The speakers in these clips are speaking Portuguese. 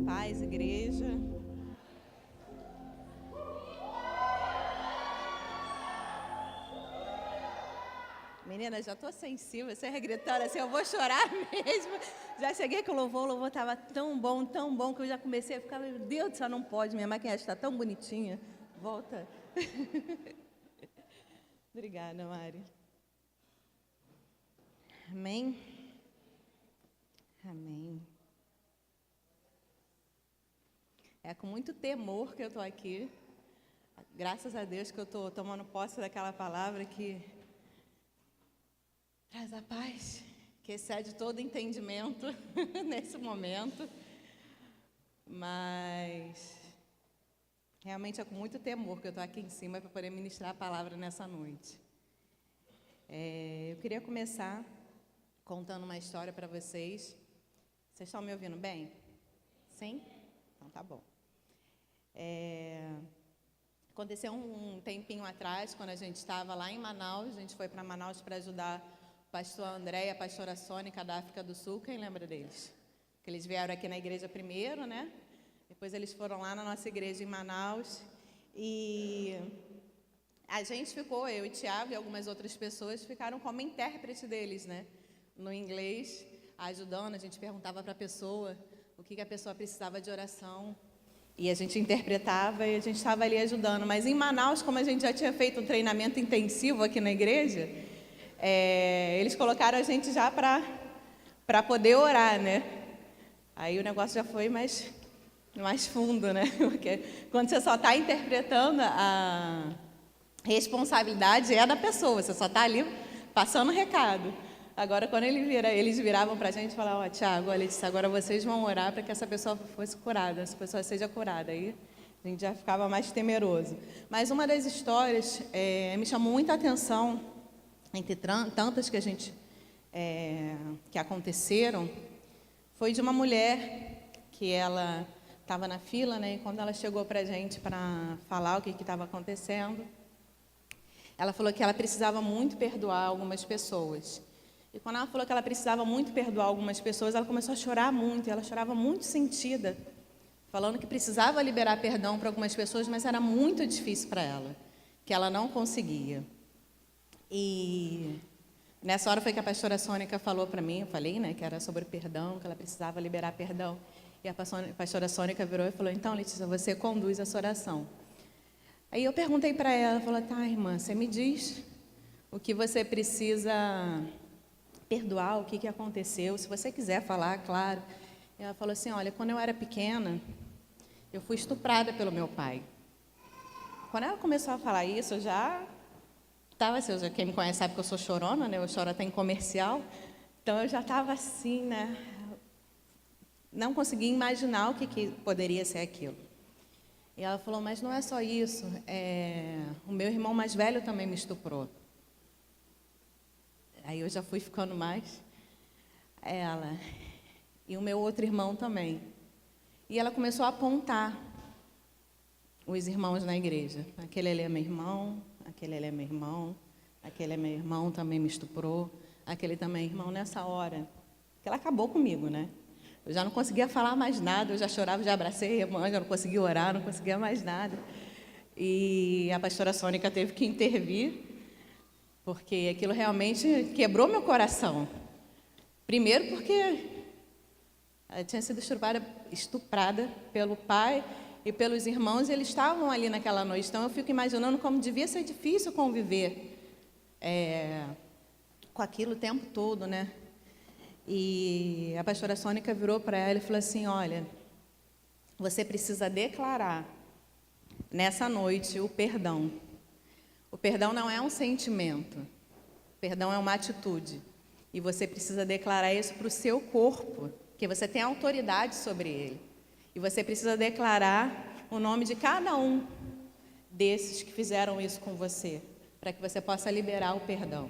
paz, igreja. Menina, já tô sensível, você gritando assim, eu vou chorar mesmo. Já cheguei com o louvor estava tão bom, que eu já comecei a ficar, meu Deus do céu, não pode, minha maquiagem está tão bonitinha. Volta. Obrigada, Mari. Amém? Amém. É com muito temor que eu estou aqui. Graças a Deus que eu estou tomando posse daquela palavra que traz a paz, que excede todo entendimento nesse momento. Mas realmente é com muito temor que eu estou aqui em cima para poder ministrar a palavra nessa noite. Eu queria começar contando uma história para vocês. Vocês estão me ouvindo bem? Sim? Então tá bom. Aconteceu um tempinho atrás, quando a gente estava lá em Manaus, a gente foi para Manaus para ajudar o pastor André e a pastora Sônica da África do Sul. Quem lembra deles? Que eles vieram aqui na igreja primeiro, né? Depois eles foram lá na nossa igreja em Manaus. E a gente ficou, eu e Tiago e algumas outras pessoas, ficaram como intérprete deles, né? No inglês, ajudando, a gente perguntava para a pessoa o que a pessoa precisava de oração. E a gente interpretava e a gente estava ali ajudando. Mas em Manaus, como a gente já tinha feito um treinamento intensivo aqui na igreja, eles colocaram a gente já para poder orar, né? Aí o negócio já foi mais fundo, né? Porque quando você só está interpretando, a responsabilidade é da pessoa, você só está ali passando o recado. Agora, quando eles viravam para a gente e falavam, ó, Tiago, olha, agora vocês vão orar para que essa pessoa fosse curada, essa pessoa seja curada. Aí a gente já ficava mais temeroso. Mas uma das histórias me chamou muita atenção, entre tantas que que aconteceram, foi de uma mulher que ela estava na fila, né? E quando ela chegou para a gente para falar o que estava acontecendo, ela falou que ela precisava muito perdoar algumas pessoas. E quando ela falou que ela precisava muito perdoar algumas pessoas, ela começou a chorar muito, e ela chorava muito sentida, falando que precisava liberar perdão para algumas pessoas, mas era muito difícil para ela, que ela não conseguia. E nessa hora foi que a pastora Sônica falou para mim, eu falei, né, que era sobre perdão, que ela precisava liberar perdão. E a pastora Sônica virou e falou, então, Letícia, você conduz essa oração. Aí eu perguntei para ela, falou, tá, irmã, você me diz o que você precisa perdoar, o que aconteceu, se você quiser falar, claro. E ela falou assim, olha, quando eu era pequena, eu fui estuprada pelo meu pai. Quando ela começou a falar isso, eu já estava assim, quem me conhece sabe que eu sou chorona, né? Eu choro até em comercial. Então, eu já estava assim, né? Não conseguia imaginar o que poderia ser aquilo. E ela falou, mas não é só isso, o meu irmão mais velho também me estuprou. Aí eu já fui ficando mais, ela, e o meu outro irmão também. E ela começou a apontar os irmãos na igreja. Aquele ali é meu irmão, aquele ali é meu irmão, aquele é meu irmão, também me estuprou, aquele também é irmão. Nessa hora, que ela acabou comigo, né? Eu já não conseguia falar mais nada, eu já chorava, já abracei a irmã, já não conseguia orar, não conseguia mais nada. E a pastora Sônica teve que intervir, porque aquilo realmente quebrou meu coração. Primeiro porque ela tinha sido estuprada pelo pai e pelos irmãos, e eles estavam ali naquela noite. Então eu fico imaginando como devia ser difícil conviver com aquilo o tempo todo, né? E a pastora Sônica virou para ela e falou assim, olha, você precisa declarar nessa noite o perdão. O perdão não é um sentimento, o perdão é uma atitude. E você precisa declarar isso para o seu corpo, porque você tem autoridade sobre ele. E você precisa declarar o nome de cada um desses que fizeram isso com você, para que você possa liberar o perdão.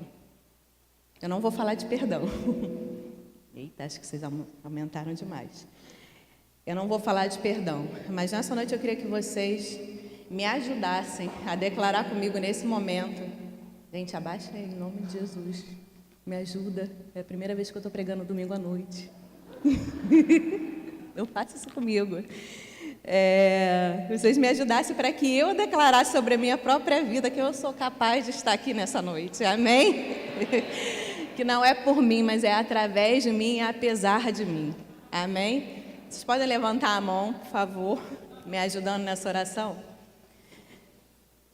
Eu não vou falar de perdão. Eita, acho que vocês aumentaram demais. Eu não vou falar de perdão, mas nessa noite eu queria que vocês me ajudassem a declarar comigo nesse momento. Gente, abaixa aí, em nome de Jesus. Me ajuda. É a primeira vez que eu estou pregando domingo à noite. Não faça isso comigo. Vocês me ajudassem para que eu declarasse sobre a minha própria vida que eu sou capaz de estar aqui nessa noite. Amém? Que não é por mim, mas é através de mim e apesar de mim. Amém? Vocês podem levantar a mão, por favor, me ajudando nessa oração?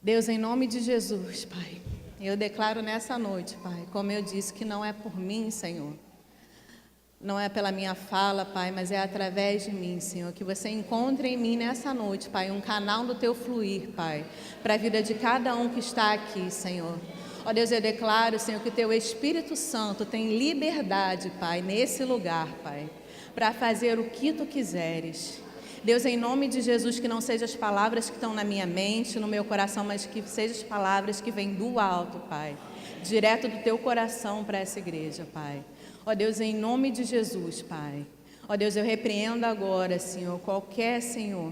Deus, em nome de Jesus, Pai, eu declaro nessa noite, Pai, como eu disse, que não é por mim, Senhor. Não é pela minha fala, Pai, mas é através de mim, Senhor, que você encontre em mim nessa noite, Pai, um canal do Teu fluir, Pai, para a vida de cada um que está aqui, Senhor. Ó Deus, eu declaro, Senhor, que o Teu Espírito Santo tem liberdade, Pai, nesse lugar, Pai, para fazer o que Tu quiseres. Deus, em nome de Jesus, que não sejam as palavras que estão na minha mente, no meu coração, mas que sejam as palavras que vêm do alto, Pai, direto do Teu coração para essa igreja, Pai. Ó Deus, em nome de Jesus, Pai. Ó Deus, eu repreendo agora, Senhor, qualquer, Senhor,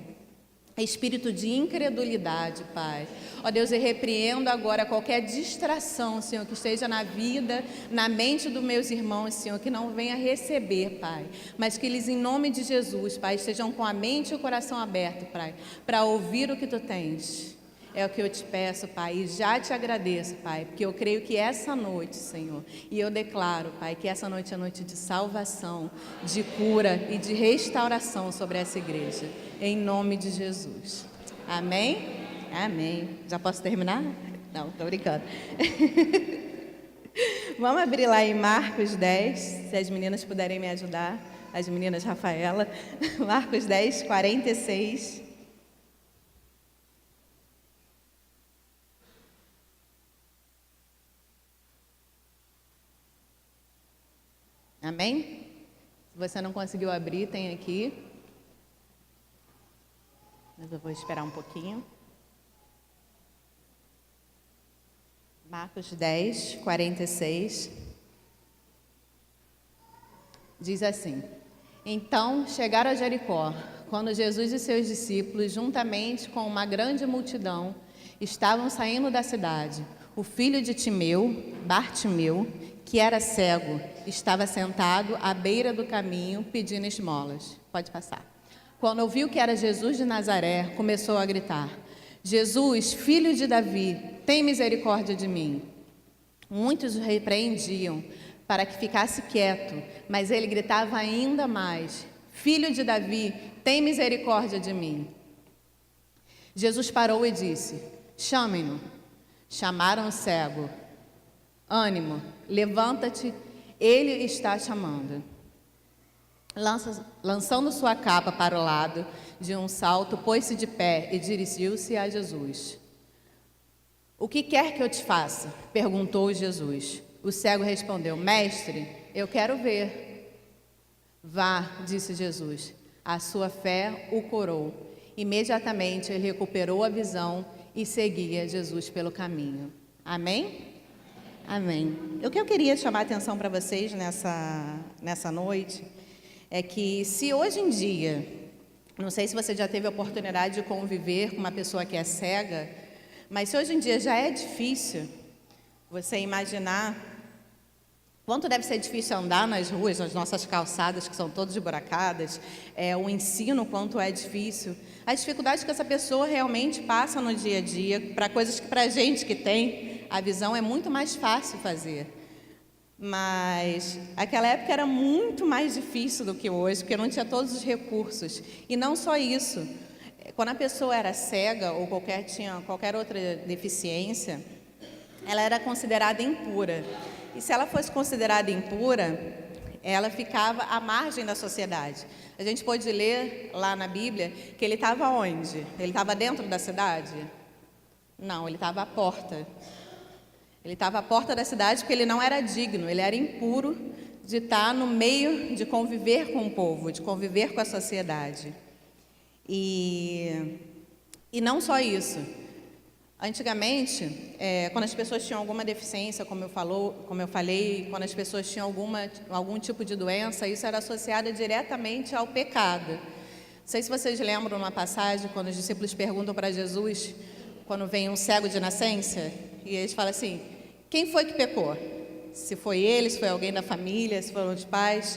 espírito de incredulidade, Pai. Ó Deus, eu repreendo agora qualquer distração, Senhor, que esteja na vida, na mente dos meus irmãos, Senhor, que não venha receber, Pai. Mas que eles, em nome de Jesus, Pai, estejam com a mente e o coração aberto, Pai, para ouvir o que Tu tens. É o que eu te peço, Pai, e já te agradeço, Pai, porque eu creio que essa noite, Senhor, e eu declaro, Pai, que essa noite é noite de salvação, de cura e de restauração sobre essa igreja, em nome de Jesus. Amém? Amém. Já posso terminar? Não, estou brincando. Vamos abrir lá em Marcos 10, se as meninas puderem me ajudar, as meninas Rafaela. Marcos 10, 46. Amém? Se você não conseguiu abrir, tem aqui. Mas eu vou esperar um pouquinho. Marcos 10, 46. Diz assim: Então chegaram a Jericó, quando Jesus e seus discípulos, juntamente com uma grande multidão, estavam saindo da cidade. O filho de Timeu, Bartimeu, que era cego, estava sentado à beira do caminho pedindo esmolas. Pode passar. Quando ouviu que era Jesus de Nazaré, começou a gritar: Jesus, filho de Davi, tem misericórdia de mim. Muitos o repreendiam para que ficasse quieto, mas ele gritava ainda mais: Filho de Davi, tem misericórdia de mim. Jesus parou e disse: Chamem-no. Chamaram o cego. Ânimo, levanta-te, ele está chamando. Lançando sua capa para o lado, de um salto, pôs-se de pé e dirigiu-se a Jesus. O que quer que eu te faça? Perguntou Jesus. O cego respondeu: Mestre, eu quero ver. Vá, disse Jesus, a sua fé o curou. Imediatamente ele recuperou a visão e seguia Jesus pelo caminho. Amém? Amém. O que eu queria chamar a atenção para vocês nessa noite é que, se hoje em dia, não sei se você já teve a oportunidade de conviver com uma pessoa que é cega, mas se hoje em dia já é difícil você imaginar quanto deve ser difícil andar nas ruas, nas nossas calçadas, que são todas esburacadas, o ensino, quanto é difícil, a dificuldade que essa pessoa realmente passa no dia a dia, para coisas que, para a gente que tem a visão, é muito mais fácil fazer. Mas aquela época era muito mais difícil do que hoje, porque não tinha todos os recursos. E não só isso, quando a pessoa era cega ou tinha qualquer outra deficiência, ela era considerada impura. E se ela fosse considerada impura, ela ficava à margem da sociedade. A gente pode ler lá na Bíblia que ele estava onde? Ele estava dentro da cidade? Não, ele estava à porta. Ele estava à porta da cidade porque ele não era digno, ele era impuro de estar no meio, de conviver com o povo, de conviver com a sociedade. E não só isso. Antigamente, quando as pessoas tinham alguma deficiência, como eu falei, quando as pessoas tinham algum tipo de doença, isso era associado diretamente ao pecado. Não sei se vocês lembram uma passagem, quando os discípulos perguntam para Jesus, quando vem um cego de nascença, e eles falam assim: quem foi que pecou? Se foi ele, se foi alguém da família, se foram os pais.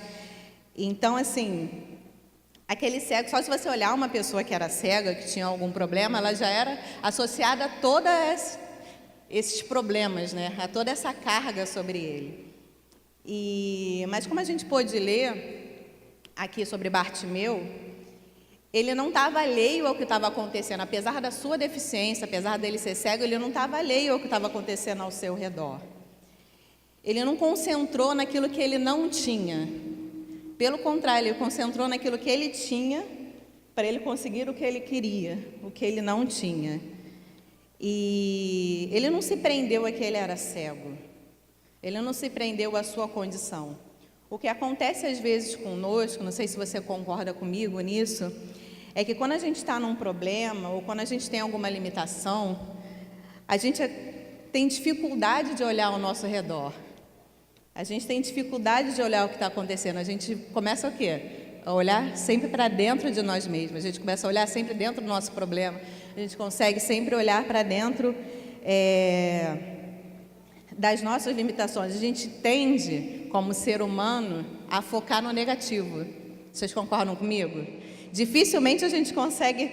Então, assim, Aquele cego, só se você olhar uma pessoa que era cega, que tinha algum problema, ela já era associada a todos esses problemas, né? A toda essa carga sobre ele. Mas como a gente pôde ler aqui sobre Bartimeu, ele não estava alheio ao que estava acontecendo. Apesar da sua deficiência, apesar dele ser cego, ele não estava alheio ao que estava acontecendo ao seu redor. Ele não concentrou naquilo que ele não tinha. Pelo contrário, ele concentrou naquilo que ele tinha para ele conseguir o que ele queria, o que ele não tinha. E ele não se prendeu a que ele era cego. Ele não se prendeu à sua condição. O que acontece às vezes conosco, não sei se você concorda comigo nisso, é que quando a gente está num problema ou quando a gente tem alguma limitação, a gente tem dificuldade de olhar ao nosso redor. A gente tem dificuldade de olhar o que está acontecendo. A gente começa o quê? A olhar sempre para dentro de nós mesmos. A gente começa a olhar sempre dentro do nosso problema. A gente consegue sempre olhar para dentro das nossas limitações. A gente tende, como ser humano, a focar no negativo. Vocês concordam comigo? Dificilmente a gente consegue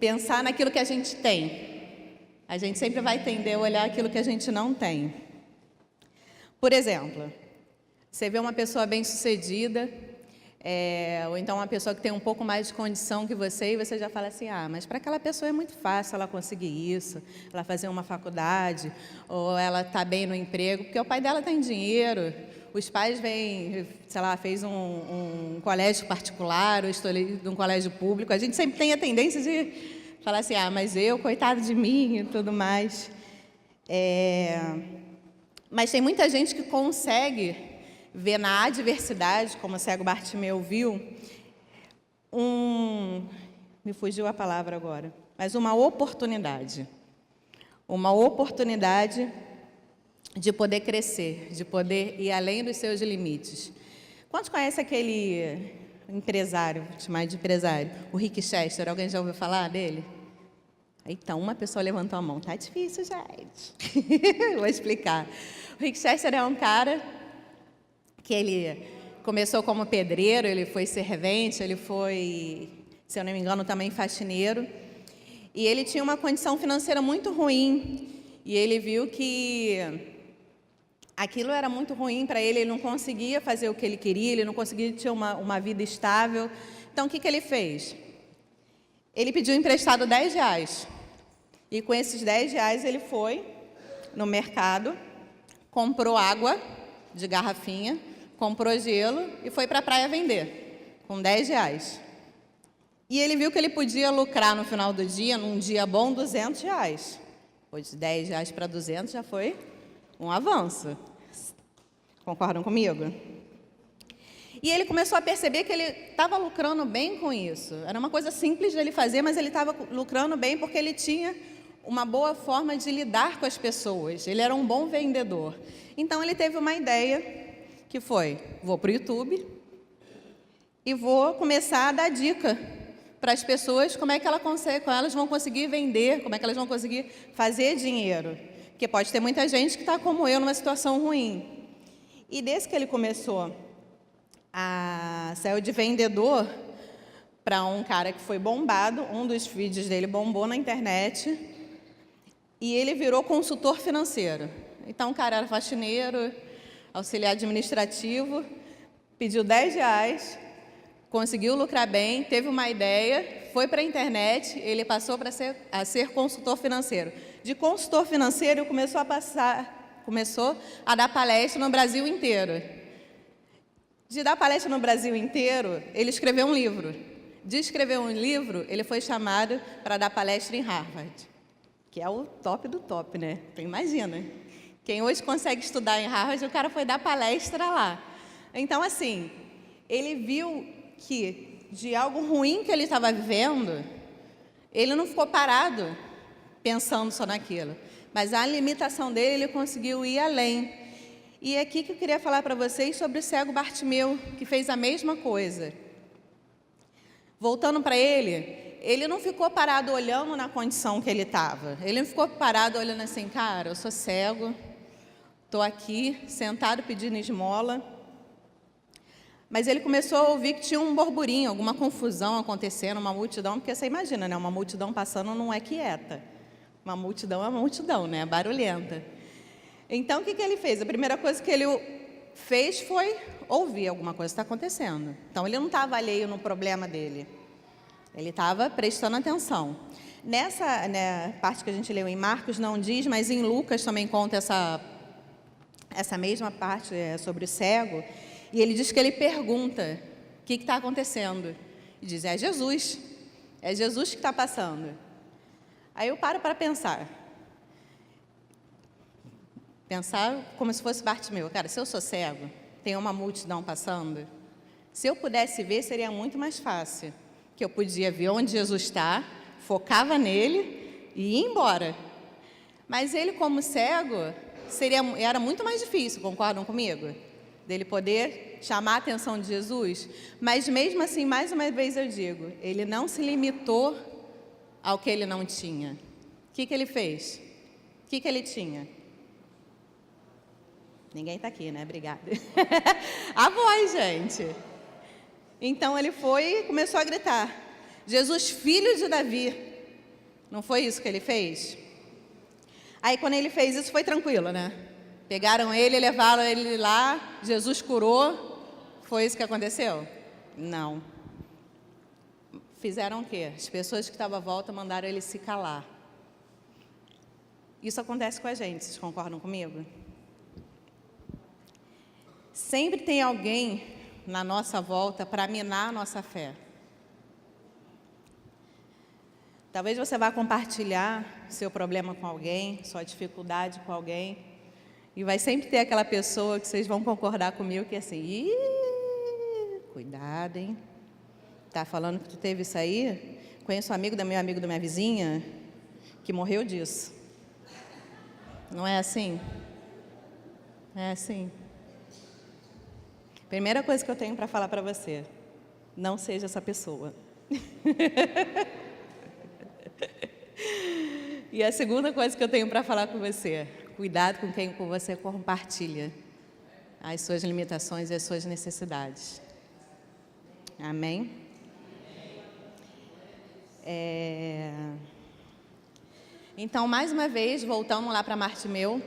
pensar naquilo que a gente tem. A gente sempre vai tender a olhar aquilo que a gente não tem. Por exemplo, você vê uma pessoa bem-sucedida, ou então uma pessoa que tem um pouco mais de condição que você, e você já fala assim, mas para aquela pessoa é muito fácil ela conseguir isso, ela fazer uma faculdade, ou ela está bem no emprego, porque o pai dela tem dinheiro, os pais vêm, sei lá, fez um colégio particular, ou estudei num colégio público, a gente sempre tem a tendência de falar assim, mas eu, coitado de mim e tudo mais. Mas tem muita gente que consegue ver na adversidade, como o cego Bartimeu viu, me fugiu a palavra agora, mas uma oportunidade. Uma oportunidade de poder crescer, de poder ir além dos seus limites. Quantos conhecem aquele empresário, vou chamar de empresário, o Rick Chester? Alguém já ouviu falar dele? Então, uma pessoa levantou a mão. Tá difícil, gente. Vou explicar. O Rick Chester é um cara que ele começou como pedreiro, ele foi servente, ele foi, se eu não me engano, também faxineiro. E ele tinha uma condição financeira muito ruim. E ele viu que aquilo era muito ruim para ele, ele não conseguia fazer o que ele queria, ele não conseguia ter uma vida estável. Então, o que ele fez? Ele pediu emprestado R$10. E com esses R$10 ele foi no mercado, comprou água de garrafinha, comprou gelo e foi para a praia vender, com R$10. E ele viu que ele podia lucrar no final do dia, num dia bom, R$200. Pois de R$10 para 200 já foi um avanço. Concordam comigo? E ele começou a perceber que ele estava lucrando bem com isso. Era uma coisa simples de ele fazer, mas ele estava lucrando bem porque ele tinha uma boa forma de lidar com as pessoas. Ele era um bom vendedor. Então, ele teve uma ideia que foi, vou para o YouTube e vou começar a dar dica para as pessoas como é que elas vão conseguir vender, como é que elas vão conseguir fazer dinheiro. Porque pode ter muita gente que está como eu, numa situação ruim. E desde que ele começou saiu de vendedor para um cara que foi bombado, um dos vídeos dele bombou na internet, e ele virou consultor financeiro. Então, o cara era faxineiro, auxiliar administrativo, pediu R$10, conseguiu lucrar bem, teve uma ideia, foi para a internet, ele passou a ser consultor financeiro. De consultor financeiro, ele começou a dar palestra no Brasil inteiro. De dar palestra no Brasil inteiro, ele escreveu um livro. De escrever um livro, ele foi chamado para dar palestra em Harvard, que é o top do top, né? Então, imagina. Quem hoje consegue estudar em Harvard, o cara foi dar palestra lá. Então, assim, ele viu que de algo ruim que ele estava vivendo, ele não ficou parado pensando só naquilo. Mas a limitação dele, ele conseguiu ir além. E é aqui que eu queria falar para vocês sobre o cego Bartimeu, que fez a mesma coisa. Voltando para ele não ficou parado olhando na condição que ele estava. Ele não ficou parado olhando assim, cara, eu sou cego, estou aqui, sentado pedindo esmola. Mas ele começou a ouvir que tinha um burburinho, alguma confusão acontecendo, uma multidão, porque você imagina, né? Uma multidão passando não é quieta. Uma multidão é uma multidão, né? Barulhenta. Então, o que ele fez? A primeira coisa que ele fez foi ouvir alguma coisa está acontecendo. Então, ele não estava alheio no problema dele. Ele estava prestando atenção. Nessa, né, parte que a gente leu em Marcos não diz, mas em Lucas também conta essa mesma parte sobre o cego. E ele diz que ele pergunta, o que está acontecendo? E diz, é Jesus que está passando. Aí eu paro para pensar como se fosse Bartimeu. Cara, se eu sou cego, tem uma multidão passando, se eu pudesse ver, seria muito mais fácil, que eu podia ver onde Jesus está, focava nele e ia embora. Mas ele, como cego, era muito mais difícil, concordam comigo? Dele poder chamar a atenção de Jesus. Mas mesmo assim, mais uma vez eu digo, ele não se limitou ao que ele não tinha. O que ele fez? O que ele tinha? Ninguém está aqui, né? Obrigada. A voz, gente. Então ele foi e começou a gritar, Jesus, filho de Davi. Não foi isso que ele fez? Aí quando ele fez isso, foi tranquilo, né? Pegaram ele, levaram ele lá, Jesus curou. Foi isso que aconteceu? Não. Fizeram o quê? As pessoas que estavam à volta mandaram ele se calar. Isso acontece com a gente, vocês concordam comigo? Sempre tem alguém na nossa volta para minar a nossa fé. Talvez você vá compartilhar seu problema com alguém, sua dificuldade com alguém, e vai sempre ter aquela pessoa que vocês vão concordar comigo que é assim, cuidado, hein? Tá falando que tu teve isso aí? Conheço um amigo da minha vizinha que morreu disso. Não é assim? É assim. Primeira coisa que eu tenho para falar para você, não seja essa pessoa. E a segunda coisa que eu tenho para falar com você, cuidado com quem com você compartilha as suas limitações e as suas necessidades. Amém? Então, mais uma vez, voltamos lá para Bartimeu.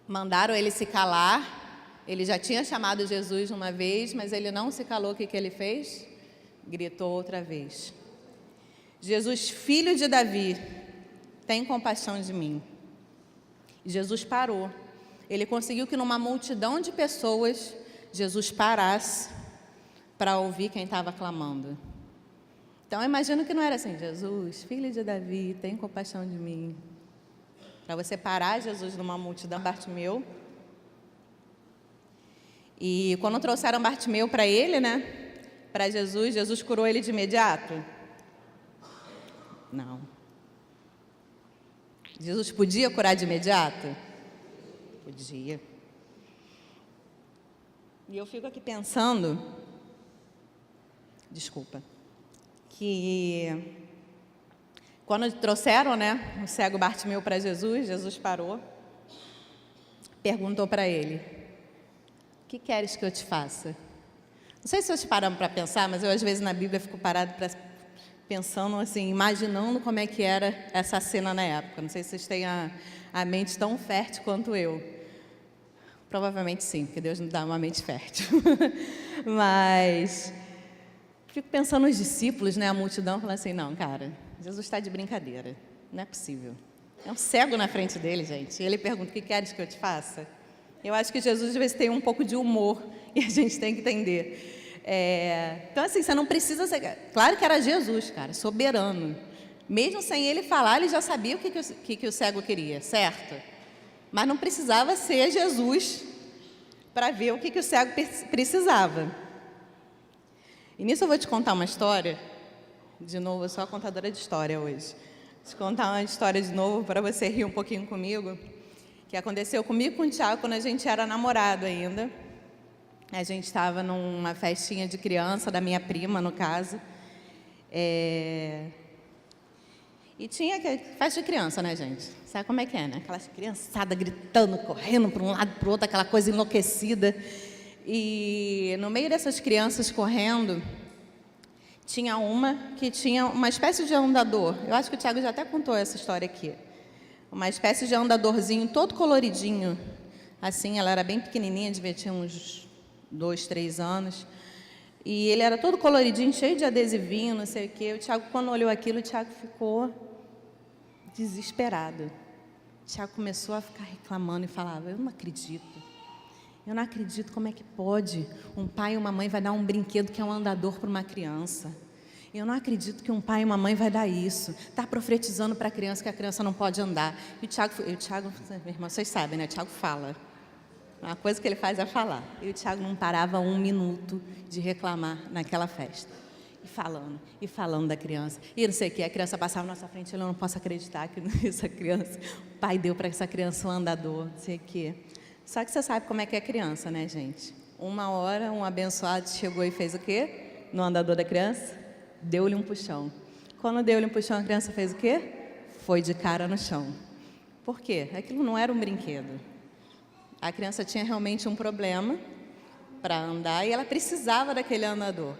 Mandaram ele se calar. Ele já tinha chamado Jesus uma vez, mas ele não se calou. O que ele fez? Gritou outra vez. Jesus, filho de Davi, tem compaixão de mim. Jesus parou. Ele conseguiu que numa multidão de pessoas, Jesus parasse para ouvir quem estava clamando. Então, eu imagino que não era assim, Jesus, filho de Davi, tem compaixão de mim. Para você parar Jesus numa multidão, Bartimeu. E quando trouxeram Bartimeu para ele, né, para Jesus, Jesus curou ele de imediato? Não. Jesus podia curar de imediato? Podia. E eu fico aqui pensando, que quando trouxeram, né, o cego Bartimeu para Jesus, Jesus parou, perguntou para ele, o que queres que eu te faça? Não sei se vocês param para pensar, mas eu às vezes na Bíblia fico parado pensando assim, imaginando como é que era essa cena na época. Não sei se vocês têm a mente tão fértil quanto eu. Provavelmente sim, porque Deus nos dá uma mente fértil. Mas fico pensando nos discípulos, né, a multidão, falando assim, não, cara, Jesus está de brincadeira, não é possível. É um cego na frente dele, gente. E ele pergunta, o que queres que eu te faça? Eu acho que Jesus às vezes tem um pouco de humor e a gente tem que entender. Então, assim, você não precisa ser... Claro que era Jesus, cara, soberano. Mesmo sem ele falar, ele já sabia o que o cego queria, certo? Mas não precisava ser Jesus para ver o que o cego precisava. E nisso eu vou te contar uma história. De novo, eu sou a contadora de história hoje. Vou te contar uma história de novo para você rir um pouquinho comigo. Que aconteceu comigo e com o Thiago quando a gente era namorado ainda. A gente estava numa festinha de criança, da minha prima, no caso. E tinha festa de criança, né, gente? Sabe como é que é, né? Aquela criançada gritando, correndo para um lado para o outro, aquela coisa enlouquecida. E no meio dessas crianças correndo, tinha uma que tinha uma espécie de andador. Eu acho que o Tiago já até contou essa história aqui. Uma espécie de andadorzinho, todo coloridinho. Assim, ela era bem pequenininha, devia ter uns 2, 3 anos. E ele era todo coloridinho, cheio de adesivinho, não sei o quê. O Tiago, quando olhou aquilo, o Tiago ficou desesperado. O Tiago começou a ficar reclamando e falava: eu não acredito. Eu não acredito, como é que pode? Um pai e uma mãe vai dar um brinquedo que é um andador para uma criança. Eu não acredito que um pai e uma mãe vai dar isso. Está profetizando para a criança que a criança não pode andar. E o Tiago, meu irmão, vocês sabem, né? O Tiago fala. Uma coisa que ele faz é falar. E o Tiago não parava 1 minuto de reclamar naquela festa. E falando da criança. E não sei o que, a criança passava na nossa frente, eu não posso acreditar que essa criança, o pai deu para essa criança um andador, não sei o que. Só que você sabe como é que é criança, né, gente? Uma hora, um abençoado chegou e fez o quê? No andador da criança? Deu-lhe um puxão. Quando deu-lhe um puxão, a criança fez o quê? Foi de cara no chão. Por quê? Aquilo não era um brinquedo. A criança tinha realmente um problema para andar e ela precisava daquele andador.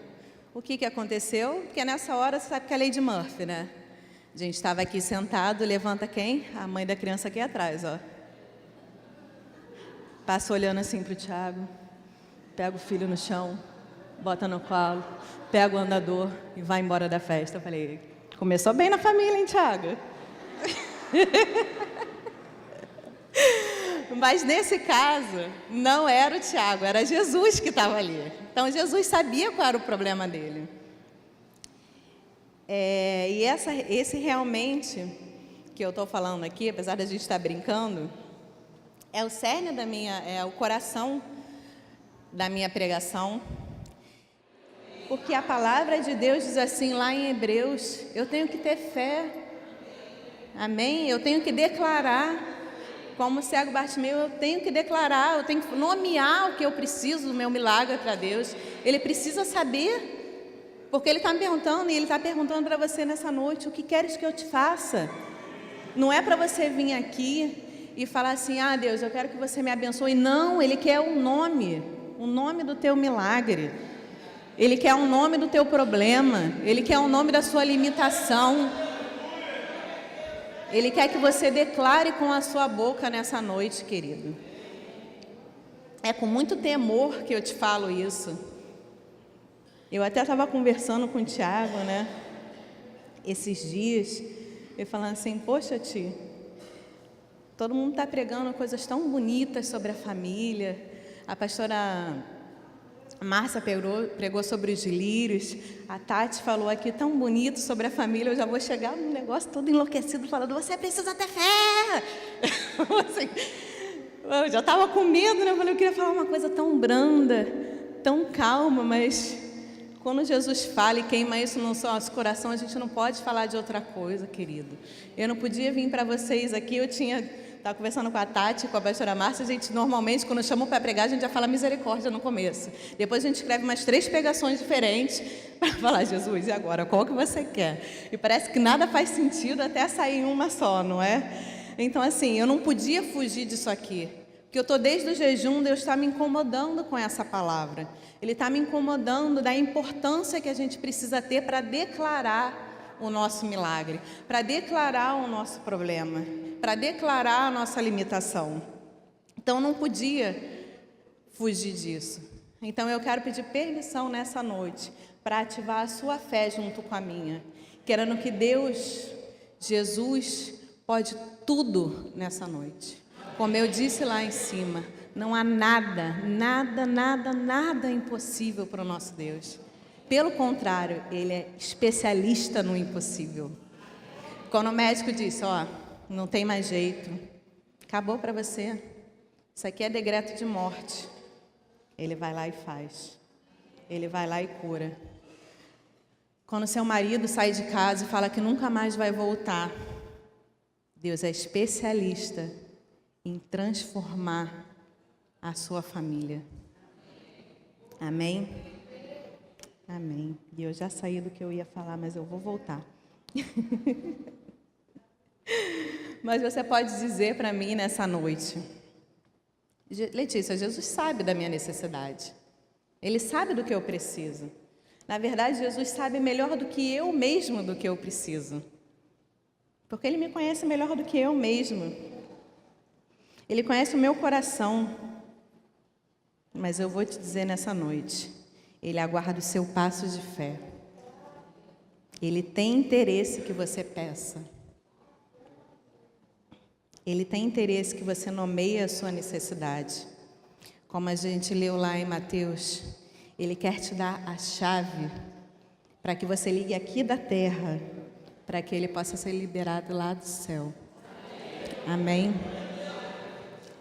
O que aconteceu? Porque nessa hora, você sabe que é a lei de Murphy, né? A gente estava aqui sentado, levanta quem? A mãe da criança aqui atrás, ó. Passa olhando assim para o Tiago, pega o filho no chão, bota no colo, pega o andador e vai embora da festa. Eu falei, começou bem na família, hein, Tiago? Mas nesse caso, não era o Tiago, era Jesus que estava ali. Então, Jesus sabia qual era o problema dele. Esse realmente, que eu estou falando aqui, apesar da gente estar brincando, é o cerne é o coração da minha pregação. Porque a palavra de Deus diz assim, lá em Hebreus, eu tenho que ter fé. Amém? Eu tenho que declarar. Como o cego Bartimeu, eu tenho que declarar, eu tenho que nomear o que eu preciso do meu milagre para Deus. Ele precisa saber, porque Ele está me perguntando, e Ele está perguntando para você nessa noite, o que queres que eu te faça? Não é para você vir aqui e falar assim, ah, Deus, eu quero que você me abençoe. Não, Ele quer o nome do teu milagre. Ele quer o nome do teu problema, Ele quer o nome da sua limitação. Ele quer que você declare com a sua boca nessa noite, querido. É com muito temor que eu te falo isso. Eu até estava conversando com o Tiago, né? Esses dias, eu falando assim, poxa, tio, todo mundo está pregando coisas tão bonitas sobre a família. A pastora Márcia pregou sobre os lírios, a Tati falou aqui tão bonito sobre a família, eu já vou chegar num negócio todo enlouquecido, falando, você precisa ter fé! Assim, eu já estava com medo, né? Eu queria falar uma coisa tão branda, tão calma, mas quando Jesus fala e queima isso no nosso coração, a gente não pode falar de outra coisa, querido. Eu não podia vir para vocês aqui, estava conversando com a Tati, com a pastora Márcia, a gente normalmente, quando chamam para pregar, a gente já fala misericórdia no começo. Depois a gente escreve umas 3 pregações diferentes para falar, Jesus, e agora, qual que você quer? E parece que nada faz sentido até sair em uma só, não é? Então, assim, eu não podia fugir disso aqui. Porque eu estou desde o jejum, Deus está me incomodando com essa palavra. Ele está me incomodando da importância que a gente precisa ter para declarar o nosso milagre, para declarar o nosso problema, para declarar a nossa limitação. Então, não podia fugir disso. Então, eu quero pedir permissão nessa noite para ativar a sua fé junto com a minha, querendo que Deus, Jesus, pode tudo nessa noite. Como eu disse lá em cima, não há nada impossível para o nosso Deus. Pelo contrário, Ele é especialista no impossível. Quando o médico disse, ó, não tem mais jeito, acabou para você, isso aqui é decreto de morte, Ele vai lá e faz, Ele vai lá e cura. Quando seu marido sai de casa e fala que nunca mais vai voltar, Deus é especialista em transformar a sua família. Amém? Amém. E eu já saí do que eu ia falar, mas eu vou voltar. Mas você pode dizer para mim nessa noite, Letícia, Jesus sabe da minha necessidade. Ele sabe do que eu preciso. Na verdade, Jesus sabe melhor do que eu mesmo do que eu preciso. Porque Ele me conhece melhor do que eu mesmo. Ele conhece o meu coração. Mas eu vou te dizer nessa noite, Ele aguarda o seu passo de fé. Ele tem interesse que você peça. Ele tem interesse que você nomeie a sua necessidade. Como a gente leu lá em Mateus, Ele quer te dar a chave para que você ligue aqui da terra, para que Ele possa ser liberado lá do céu. Amém?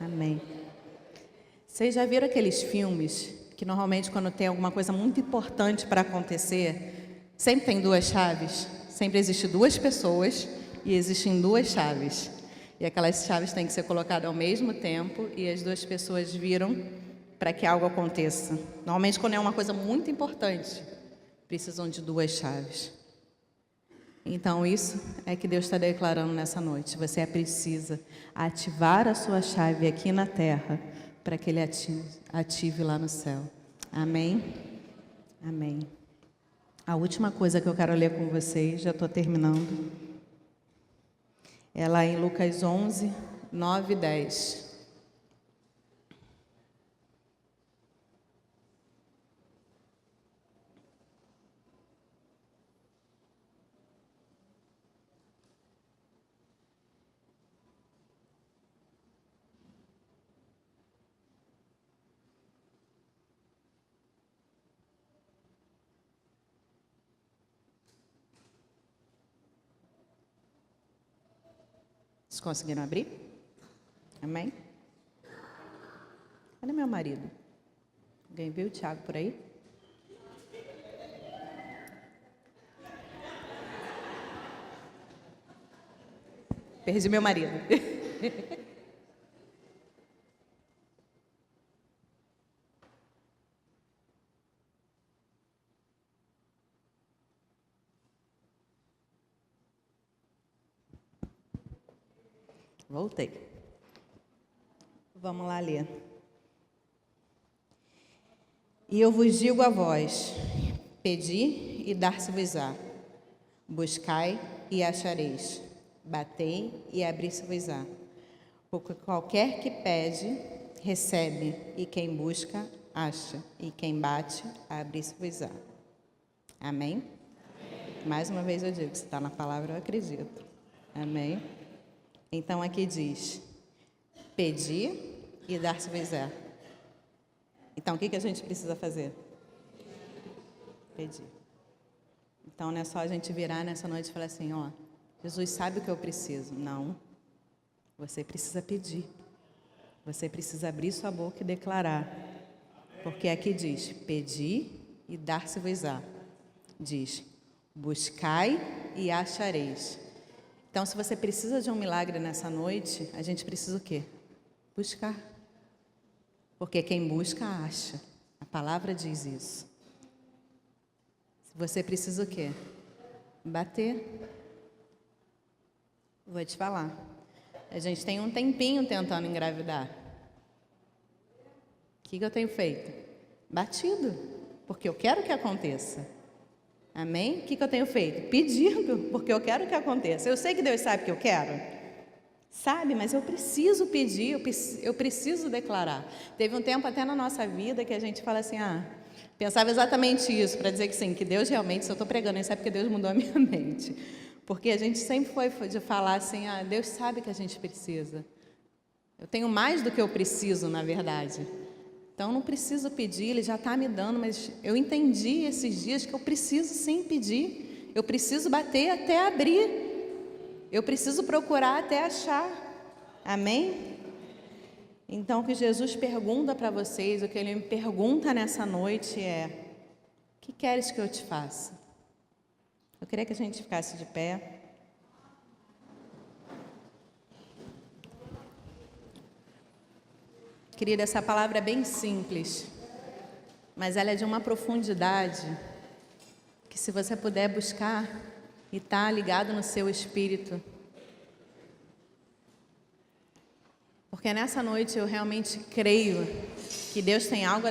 Amém. Vocês já viram aqueles filmes que normalmente quando tem alguma coisa muito importante para acontecer, sempre tem duas chaves? Sempre existem duas pessoas e existem duas chaves. E aquelas chaves têm que ser colocadas ao mesmo tempo e as duas pessoas viram para que algo aconteça. Normalmente, quando é uma coisa muito importante, precisam de duas chaves. Então, isso é que Deus está declarando nessa noite. Você precisa ativar a sua chave aqui na terra para que Ele ative lá no céu. Amém? Amém. A última coisa que eu quero ler com vocês, já estou terminando, é lá em Lucas 11, 9 e 10. Vocês conseguiram abrir? Amém? Cadê meu marido? Alguém viu o Tiago por aí? Perdi meu marido. Voltei. Vamos lá ler. E eu vos digo a vós: pedi e dar-se-vos-á. Buscai e achareis. Batei e abrir-se-vos-á. Porque qualquer que pede, recebe, e quem busca, acha, e quem bate, abre-se-vos-á. Amém? Amém? Mais uma vez eu digo, se está na palavra, eu acredito. Amém? Então aqui diz: pedir e dar-se-vos-á. Então o que a gente precisa fazer? Pedir. Então não é só a gente virar nessa noite e falar assim, ó, Jesus sabe o que eu preciso. Não. Você precisa pedir. Você precisa abrir sua boca e declarar. Porque aqui diz, pedir e dar-se-vos-á. Diz, buscai e achareis. Então, se você precisa de um milagre nessa noite, a gente precisa o quê? Buscar. Porque quem busca, acha. A palavra diz isso. Você precisa o quê? Bater. Vou te falar. A gente tem um tempinho tentando engravidar. O que eu tenho feito? Batido. Porque eu quero que aconteça. Amém? O que eu tenho feito? Pedindo, porque eu quero que aconteça. Eu sei que Deus sabe que eu quero. Sabe, mas eu preciso pedir, eu preciso declarar. Teve um tempo até na nossa vida que a gente fala assim, pensava exatamente isso, para dizer que sim, que Deus realmente, se eu estou pregando isso é porque Deus mudou a minha mente. Porque a gente sempre foi de falar assim, Deus sabe que a gente precisa. Eu tenho mais do que eu preciso, na verdade. Então, não preciso pedir, Ele já está me dando, mas eu entendi esses dias que eu preciso sim pedir. Eu preciso bater até abrir. Eu preciso procurar até achar. Amém? Então, o que Jesus pergunta para vocês, o que Ele me pergunta nessa noite é: o que queres que eu te faça? Eu queria que a gente ficasse de pé. Querida, essa palavra é bem simples, mas ela é de uma profundidade que, se você puder buscar e estar ligado no seu espírito, porque Porque nessa noite eu realmente creio que Deus tem algo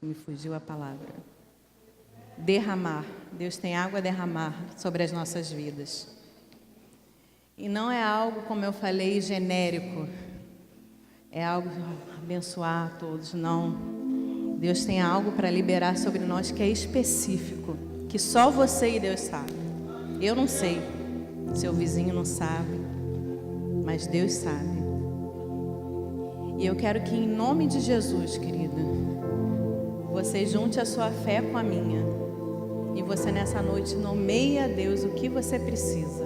me fugiu a palavra. Derramar. Deus tem algo a derramar sobre as nossas vidas. E não é algo, como eu falei, genérico. É algo abençoar a todos, não. Deus tem algo para liberar sobre nós que é específico, que só você e Deus sabe. Eu não sei, seu vizinho não sabe, mas Deus sabe. E eu quero que, em nome de Jesus, querida, você junte a sua fé com a minha. E você nessa noite nomeie a Deus o que você precisa.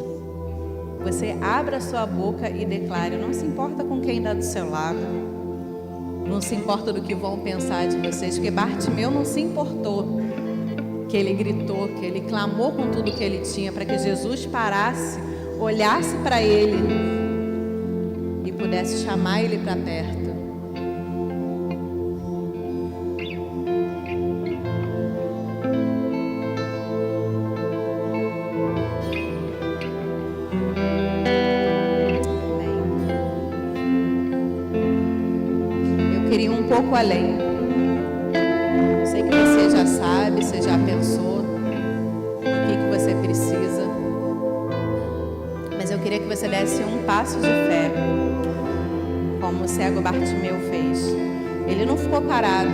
Você abra a sua boca e declare. Não se importa com quem está do seu lado. Não se importa do que vão pensar de vocês. Porque Bartimeu não se importou. Que ele gritou, que ele clamou com tudo que ele tinha para que Jesus parasse, olhasse para ele e pudesse chamar ele para perto. Um pouco além. Sei que você já sabe, você já pensou o que você precisa, mas eu queria que você desse um passo de fé, como o cego Bartimeu fez. Ele não ficou parado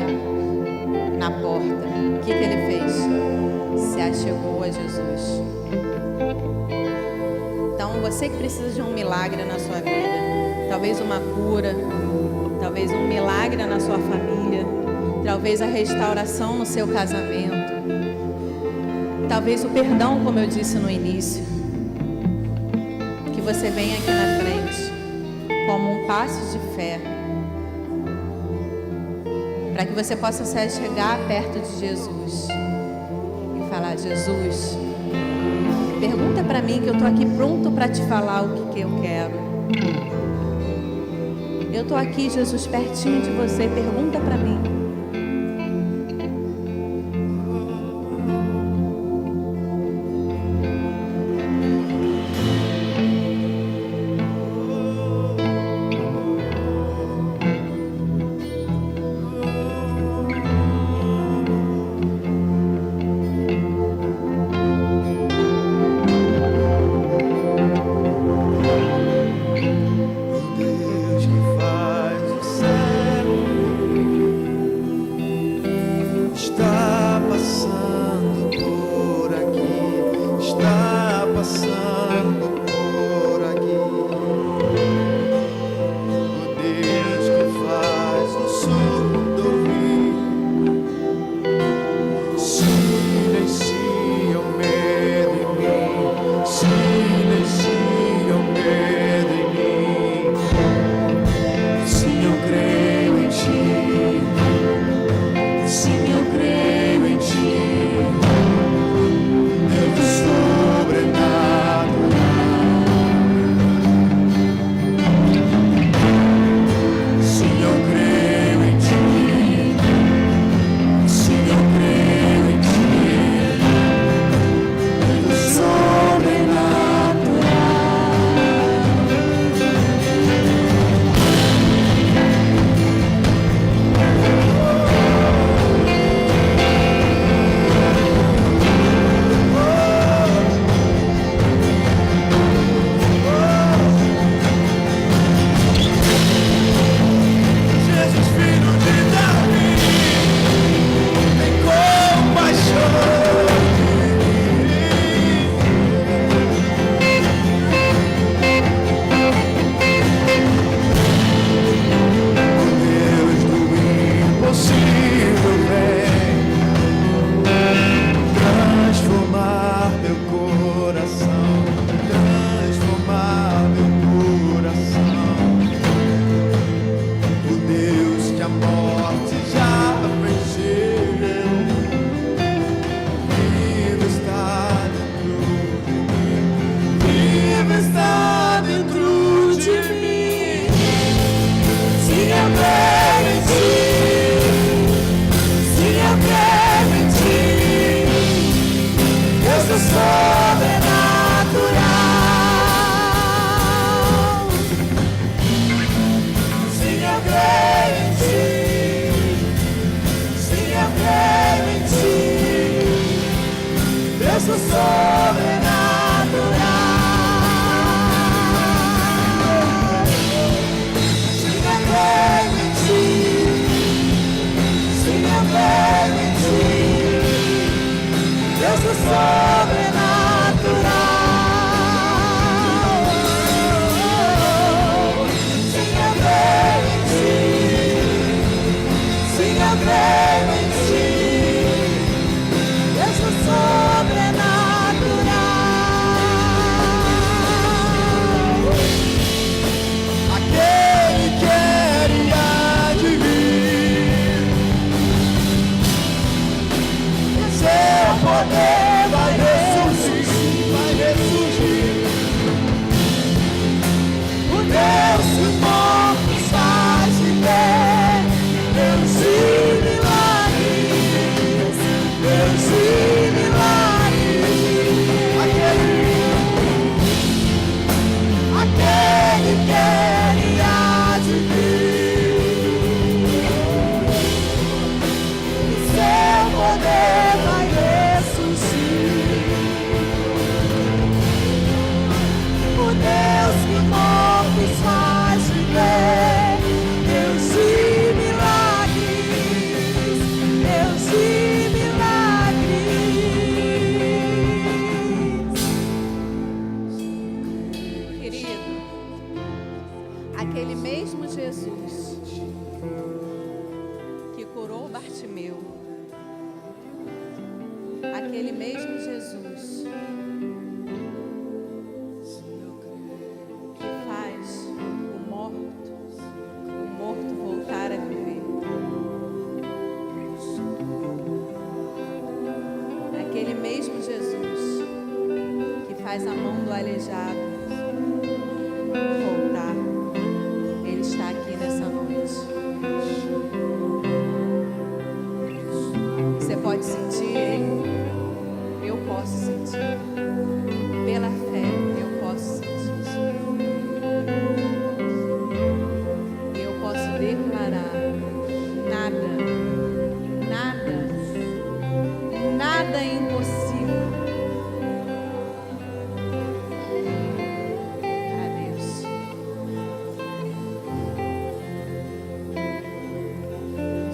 na porta. O que ele fez? Se achegou a Jesus. Então, você que precisa de um milagre na sua vida, talvez uma cura, talvez um milagre na sua família, talvez a restauração no seu casamento, talvez o perdão, como eu disse no início, que você venha aqui na frente como um passo de fé, para que você possa se chegar perto de Jesus e falar: Jesus, pergunta para mim que eu estou aqui pronto para te falar o que eu quero. Eu estou aqui, Jesus, pertinho de você. Pergunta para mim. poder vai ressurgir, vai ressurgir. O Deus que mortos faz viver, Deus de milagres, Deus de milagres. Aquele que ele há de vir, o seu poder vai ressurgir. O Deus que mortos faz viver, Deus de milagres, Deus de milagres. Querido, aquele mesmo Jesus que curou Bartimeu, aquele mesmo Jesus que faz o morto voltar a viver, aquele mesmo Jesus que faz a mão do aleijado voltar, Ele está aqui nessa noite. Você pode sentir Ele? Eu posso sentir. Pela fé, eu posso sentir. E eu posso declarar: nada, nada, nada é impossível para Deus.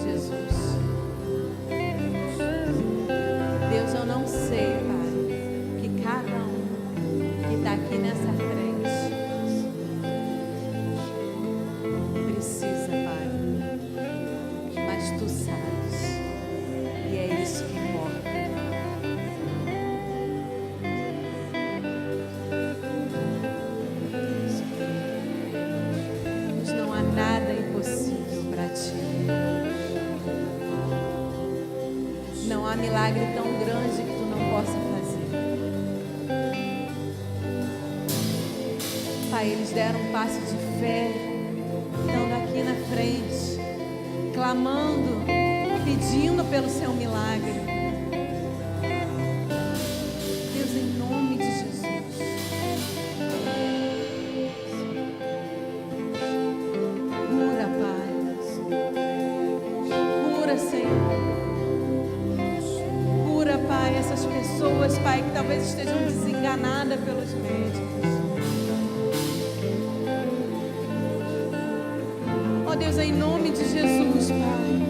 Jesus, Deus, eu não sei, Pai, que cada um que está aqui nessa frente precisa, Pai, mas Tu sabes, e é isso que importa. Mas não há nada impossível para Ti. Não há milagre tão grande que Tu não possa fazer. Pai, eles deram um passo de fé, estão aqui na frente, clamando, pedindo pelo Seu milagre. Deus, em nome de Jesus, cura, Pai, cura, Senhor. Cura, Pai, essas pessoas, Pai, que talvez estejam desenganadas pelos médicos. Ó Deus, em nome de Jesus, Pai.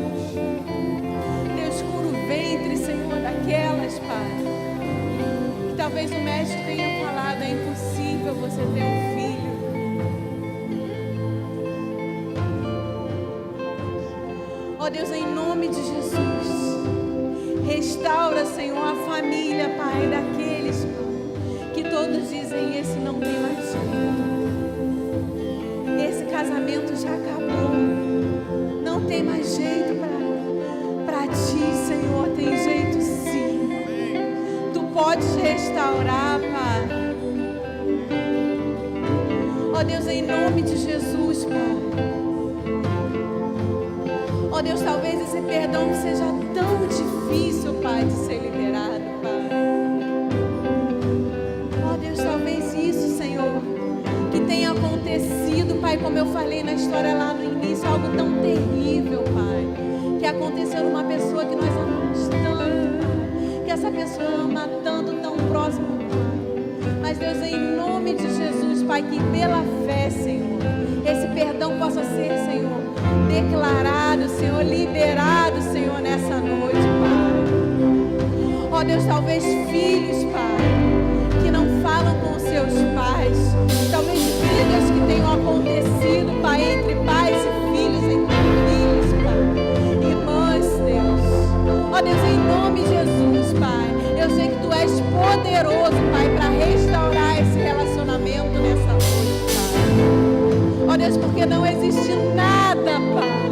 Deus, cura o ventre, Senhor, daquelas, Pai, que talvez o médico tenha falado: é impossível você ter um filho. Ó Deus, em nome de Jesus, restaura, Senhor, a família, Pai, daqueles, Pai, que todos dizem: esse não tem mais jeito. Esse casamento já acabou. Não tem mais jeito para Ti, Senhor. Tem jeito sim. Tu podes restaurar, Pai. Ó Deus, em nome de Jesus, Pai. Ó Deus, talvez esse perdão seja tão difícil, Pai, de ser liberado, Pai. Ó Deus, talvez isso, Senhor, que tenha acontecido, Pai, como eu falei na história lá no início, algo tão terrível, Pai, que aconteceu numa pessoa que nós amamos tanto, Pai, que essa pessoa ama tanto, tão próximo, Pai. Mas Deus, em nome de Jesus, Pai, que pela fé, Senhor, esse perdão possa ser, Senhor, declarado, Senhor, liberado, Senhor, nessa noite, Pai. Ó Deus, talvez filhos, Pai, que não falam com seus pais, talvez brigas que tenham acontecido, Pai, entre pais e filhos, entre filhos, Pai, irmãs, Deus. Ó Deus, em nome de Jesus, Pai, eu sei que Tu és poderoso, Pai, para restaurar esse relacionamento nessa noite, Pai. Ó Deus, porque não existe nada, Pai,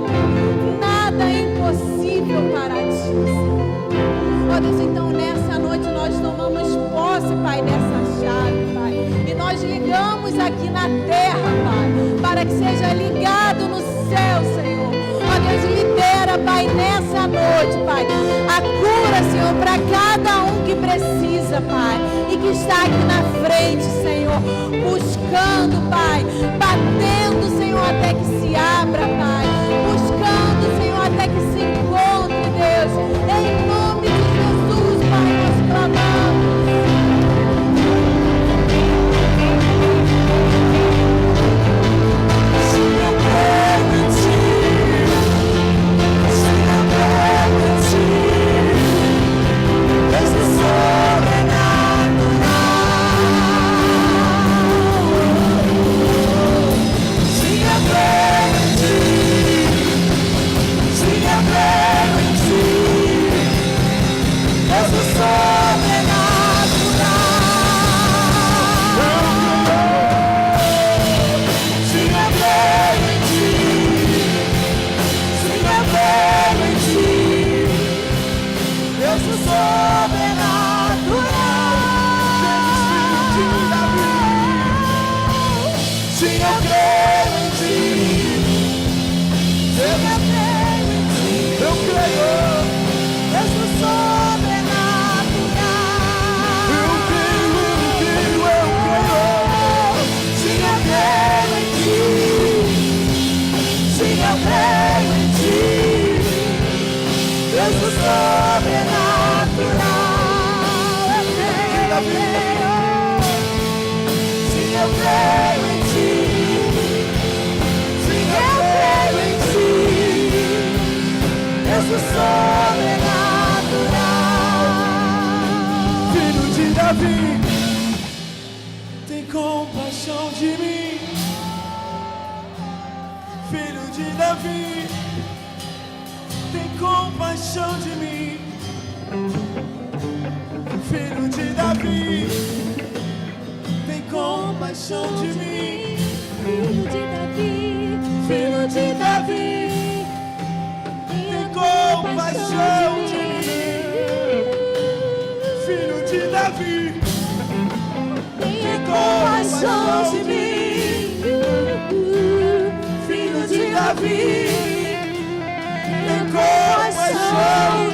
nada é impossível para Ti, Senhor. Ó Deus, então nessa noite nós tomamos posse, Pai, dessa chave, Pai. E nós ligamos aqui na terra, Pai, para que seja ligado no céu, Senhor. Ó Deus, libera, Pai, nessa noite, Pai, a cura, Senhor, para cada um que precisa, Pai, e que está aqui na frente, Senhor, buscando, Pai, batendo, Senhor, até que se abra, Pai, buscando, Senhor, até que se encontre, Deus, em nome de Jesus, Pai, nós clamamos. Filho de Davi, tem compaixão de mim. Filho de Davi, tem compaixão de mim. Filho de Davi, tem compaixão de mim. Filho de Davi, Filho de Davi, tem compaixão de mim. Filho de Davi, tem compaixão de mim. Filho de Davi, tem compaixão de mim.